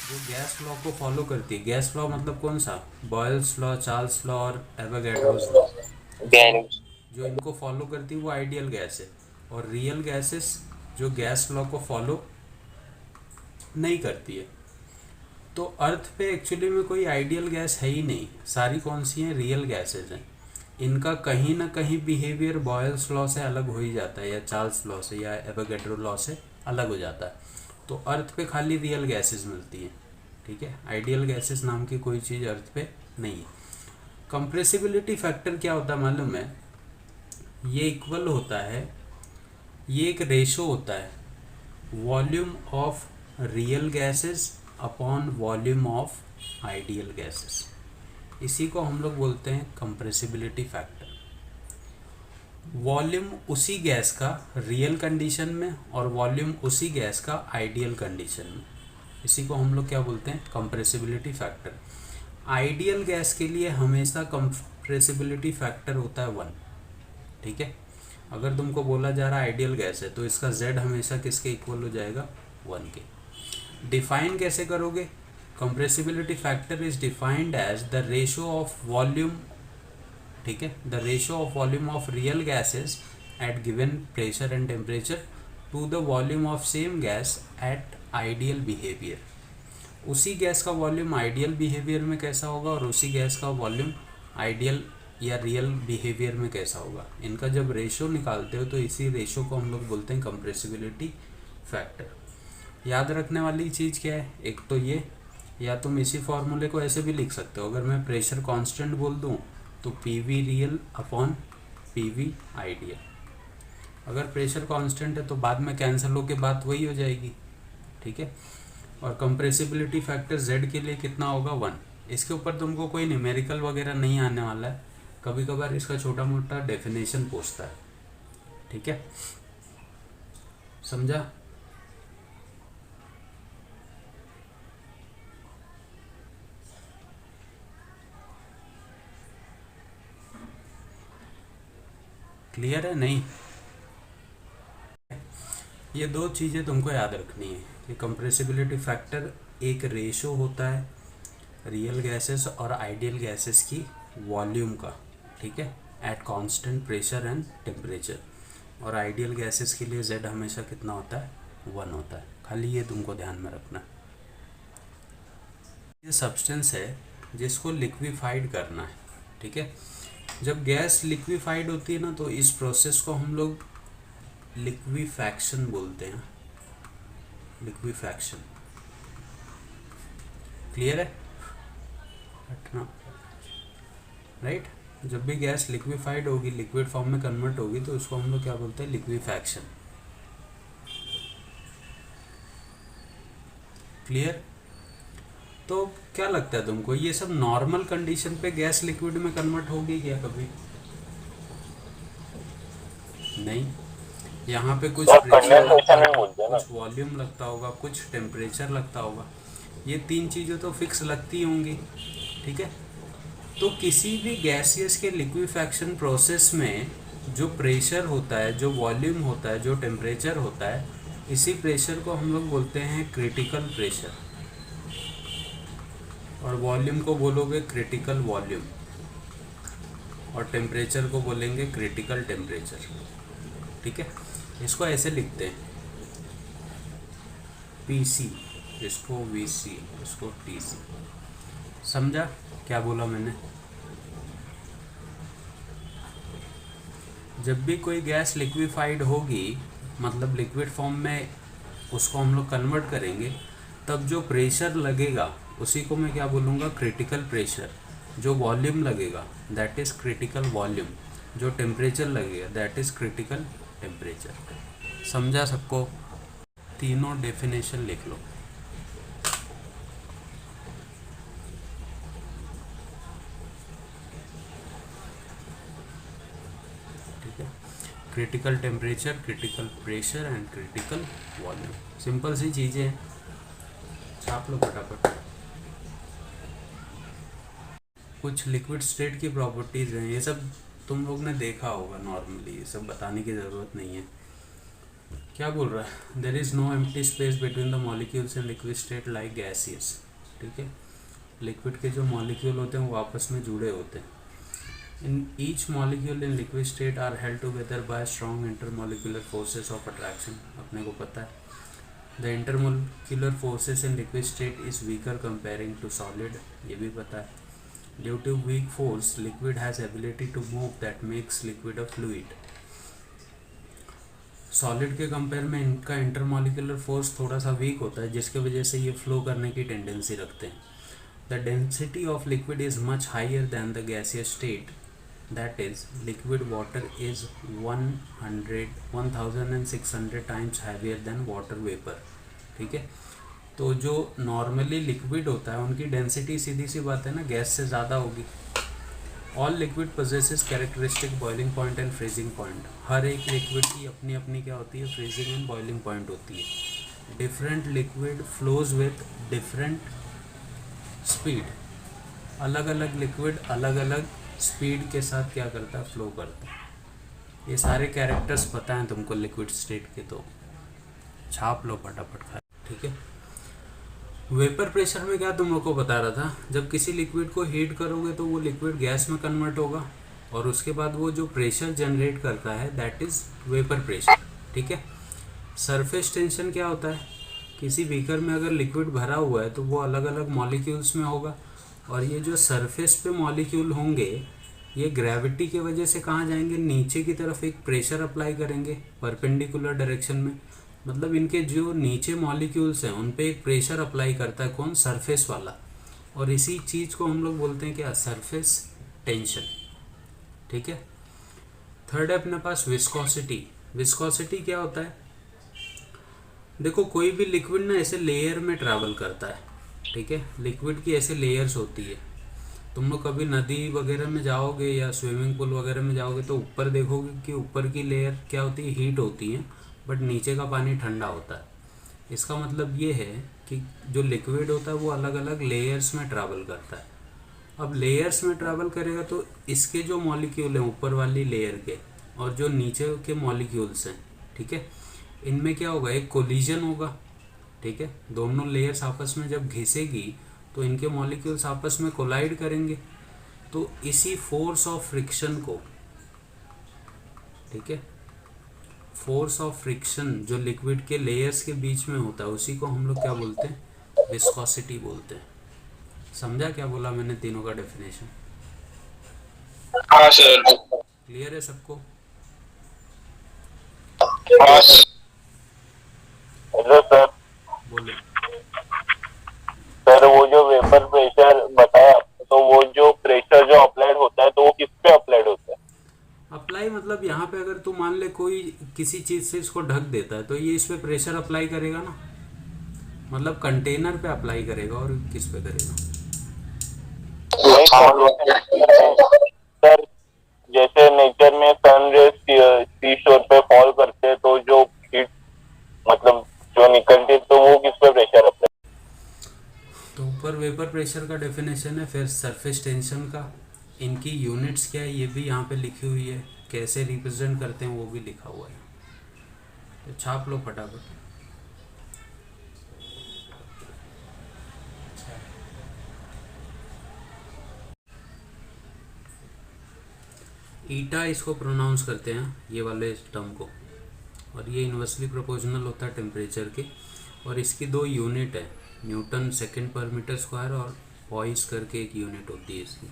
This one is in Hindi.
जो गैस लॉ को फॉलो करती है, गैस लॉ मतलब कौन सा, बॉयल्स लॉ, चार्ल्स लॉ और एवोगैड्रोस लॉ, इसको गैस। जो इनको फॉलो करती है वो आइडियल गैस है। और रियल गैसेस जो गैस लॉ को फॉलो नहीं करती है। तो अर्थ पे एक्चुअली में कोई आइडियल गैस है ही नहीं, सारी कौन सी हैं, रियल गैसेज हैं। इनका कहीं ना कहीं बिहेवियर बॉयल्स लॉ से अलग हो ही जाता है, या चार्ल्स लॉ से, या एवोगैड्रो लॉ से अलग हो जाता है। तो अर्थ पे खाली रियल गैसेस मिलती हैं, ठीक है। आइडियल गैसेस नाम की कोई चीज़ अर्थ पे नहीं है। कंप्रेसिबिलिटी फैक्टर क्या होता है मालूम है, ये इक्वल होता है, ये एक रेशो होता है volume of real gases upon volume of ideal gases. इसी को हम लोग बोलते हैं कंप्रेसिबिलिटी फैक्टर। वॉल्यूम उसी गैस का रियल कंडीशन में और वॉल्यूम उसी गैस का आइडियल कंडीशन में, इसी को हम लोग क्या बोलते हैं, कंप्रेसिबिलिटी फैक्टर। आइडियल गैस के लिए हमेशा कंप्रेसिबिलिटी फैक्टर होता है 1, ठीक है। अगर तुमको बोला जा रहा है आइडियल गैस है तो इसका z हमेशा किसके इक्वल हो जाएगा, 1 के। डिफाइन कैसे करोगे, compressibility factor is defined as the ratio of volume, ठीक है, the ratio of volume of real gases at given pressure and temperature to the volume of same gas at ideal behaviour. उसी गैस का वॉल्यूम आइडियल बिहेवियर में कैसा होगा और उसी गैस का वॉल्यूम आइडियल या रियल बिहेवियर में कैसा होगा, इनका जब रेशो निकालते हो तो इसी रेशो को हम लोग बोलते हैं कंप्रेसिबिलिटी फैक्टर। याद रखने वाली चीज़ क्या है, एक तो ये, या तुम इसी फॉर्मूले को ऐसे भी लिख सकते हो, अगर मैं प्रेशर कांस्टेंट बोल दूं तो P V real upon P V ideal. अगर प्रेशर कांस्टेंट है तो बाद में कैंसिल होकर बात वही हो जाएगी, ठीक है। और कंप्रेसिबिलिटी फैक्टर z के लिए कितना होगा, 1। इसके ऊपर तुमको कोई न्यूमेरिकल वगैरह नहीं आने वाला है, कभी कभार इसका छोटा मोटा डेफिनेशन पूछता है, ठीक है, समझा। क्लियर है, नहीं। ये दो चीज़ें तुमको याद रखनी है कि कंप्रेसिबिलिटी फैक्टर एक रेशो होता है रियल गैसेस और आइडियल गैसेस की वॉल्यूम का, ठीक है, at constant pressure and temperature. और आइडियल गैसेस के लिए z हमेशा कितना होता है, 1 होता है। खाली ये तुमको ध्यान में रखना। ये सब्सटेंस है जिसको लिक्विफाइड करना है, ठीक है। जब गैस लिक्विफाइड होती है ना तो इस प्रोसेस को हम लोग लिक्विफैक्शन बोलते हैं, लिक्विफैक्शन। क्लियर है, हटना, राइट। जब भी गैस लिक्विफाइड होगी, लिक्विड फॉर्म में कन्वर्ट होगी, तो उसको हम लोग क्या बोलते हैं, लिक्विफैक्शन। क्लियर। तो क्या लगता है तुमको, ये सब नॉर्मल कंडीशन पे गैस लिक्विड में कन्वर्ट होगी क्या कभी, नहीं। यहाँ पे कुछ प्रेशर लगता होगा, कुछ वॉल्यूम लगता होगा, कुछ टेम्परेचर लगता होगा, ये तीन चीज़ें तो फिक्स लगती होंगी, ठीक है। तो किसी भी गैसियस के लिक्विफैक्शन प्रोसेस में जो प्रेशर होता है, जो वॉल्यूम होता है, जो टेम्परेचर होता है, इसी प्रेशर को हम लोग बोलते हैं क्रिटिकल प्रेशर, और वॉल्यूम को बोलोगे क्रिटिकल वॉल्यूम, और टेम्परेचर को बोलेंगे क्रिटिकल टेम्परेचर, ठीक है। इसको ऐसे लिखते हैं, पीसी, इसको वीसी, इसको टीसी। समझा क्या बोला मैंने। जब भी कोई गैस लिक्विफाइड होगी, मतलब लिक्विड फॉर्म में उसको हम लोग कन्वर्ट करेंगे, तब जो प्रेशर लगेगा उसी को मैं क्या बोलूँगा, क्रिटिकल प्रेशर। जो वॉल्यूम लगेगा दैट इज़ क्रिटिकल वॉल्यूम, जो टेम्परेचर लगेगा दैट इज़ क्रिटिकल टेम्परेचर। समझा सबको, तीनों डेफिनेशन लिख लो। Critical temperature, critical pressure and critical volume, simple सी चीज़ें हैं, छाप लो फटाफट। कुछ लिक्विड स्टेट की प्रॉपर्टीज़ हैं, ये सब तुम लोग ने देखा होगा नॉर्मली, ये सब बताने की ज़रूरत नहीं है। क्या बोल रहा है, there is no empty space between the molecules in liquid state like gaseous. ठीक है, लिक्विड के जो मॉलिक्यूल होते हैं वो आपस में जुड़े होते हैं। In each molecule in liquid state are held together by strong intermolecular forces of attraction, अपने को पता है। The intermolecular forces in liquid state is weaker comparing to solid, ये भी पता है। Due to weak force liquid has ability to move that makes liquid a fluid. Solid के कंपेयर में इनका इंटरमॉलिक्यूलर फोर्स थोड़ा सा वीक होता है, जिसके वजह से ये फ्लो करने की टेंडेंसी रखते हैं। The density of liquid is much higher than the gaseous state, that is liquid water is 1600 times heavier than water vapour. ठीक है, तो जो नॉर्मली लिक्विड होता है उनकी डेंसिटी सीधी सी बात है ना गैस से ज़्यादा होगी। All liquid possesses characteristic boiling point and freezing point, हर एक लिक्विड की अपनी अपनी क्या होती है, फ्रीजिंग एंड बॉइलिंग पॉइंट होती है। Different liquid flows with different speed, अलग अलग लिक्विड अलग अलग स्पीड के साथ क्या करता है, फ्लो करता है। ये सारे कैरेक्टर्स पता हैं तुमको लिक्विड स्टेट के, तो छाप लो फटाफट खा। ठीक है, वेपर प्रेशर में क्या तुम लोग को बता रहा था, जब किसी लिक्विड को हीट करोगे तो वो लिक्विड गैस में कन्वर्ट होगा और उसके बाद वो जो प्रेशर जनरेट करता है दैट इज़ वेपर प्रेशर। ठीक है, सरफेस टेंशन क्या होता है, किसी बीकर में अगर लिक्विड भरा हुआ है तो वो अलग अलग मॉलिक्यूल्स में होगा और ये जो सरफेस पे मॉलिक्यूल होंगे ये ग्रेविटी की वजह से कहाँ जाएंगे, नीचे की तरफ एक प्रेशर अप्लाई करेंगे परपेंडिकुलर डायरेक्शन में। मतलब इनके जो नीचे मॉलिक्यूल्स हैं उन पे एक प्रेशर अप्लाई करता है कौन, सरफेस वाला, और इसी चीज़ को हम लोग बोलते हैं क्या, सरफेस टेंशन। ठीक है, थर्ड है अपने पास विस्कोसिटी। विस्कोसिटी क्या होता है, देखो कोई भी लिक्विड ना ऐसे लेयर में ट्रैवल करता है। ठीक है, लिक्विड की ऐसे लेयर्स होती है। तुम लोग कभी नदी वगैरह में जाओगे या स्विमिंग पूल वगैरह में जाओगे तो ऊपर देखोगे कि ऊपर की लेयर क्या होती है, हीट होती है, बट नीचे का पानी ठंडा होता है। इसका मतलब ये है कि जो लिक्विड होता है वो अलग अलग लेयर्स में ट्रैवल करता है। अब लेयर्स में ट्रैवल करेगा तो इसके जो मॉलिक्यूल हैं ऊपर वाली लेयर के और जो नीचे के मॉलिक्यूल्स हैं, ठीक है, इनमें क्या होगा, एक कोलिजन होगा। ठीक है, दोनों लेयर्स आपस में जब घिसेगी तो इनके मॉलिक्यूल्स आपस में कोलाइड करेंगे। तो इसी फोर्स ऑफ फ्रिक्शन को, ठीक है, फोर्स ऑफ फ्रिक्शन जो लिक्विड के लेयर्स के बीच में होता है उसी को हम लोग क्या बोलते हैं, विस्कोसिटी बोलते हैं। समझा क्या बोला मैंने, तीनों का डेफिनेशन? हाँ सर। क्लियर है सबको? हाँ हेलो सर। बोलो। सर वो जो वेपर प्रेशर बताया तो वो जो प्रेशर जो अप्लाइड होता है तो वो किस पे अप्लाइड होता है? अप्लाई मतलब यहाँ पे अगर तू मान ले कोई किसी चीज़ से इसको ढक देता है तो ये इस पे प्रेशर अप्लाई करेगा ना, मतलब कंटेनर पे अप्लाई करेगा, और किस पे करेगा? सर जैसे नेचर में सन रेज सी शोर पे फॉल करते हैं तो जो हीट मतलब जो निकलती है तो वो किस पे प्रेशर अप्लाई? तो ऊपर वेपर प्रेशर का डेफिनेशन है, फिर सरफेस टेंशन का, इनकी यूनिट्स क्या है ये भी यहाँ पे लिखी हुई है, कैसे रिप्रेजेंट करते हैं वो भी लिखा हुआ है, तो छाप लो फटाफट। ईटा इसको प्रोनाउंस करते हैं ये वाले टर्म को, और ये इन्वर्सली प्रोपोर्शनल होता है टेम्परेचर के, और इसकी दो यूनिट है, न्यूटन सेकंड पर मीटर स्क्वायर और पॉइस करके एक यूनिट होती है इसकी।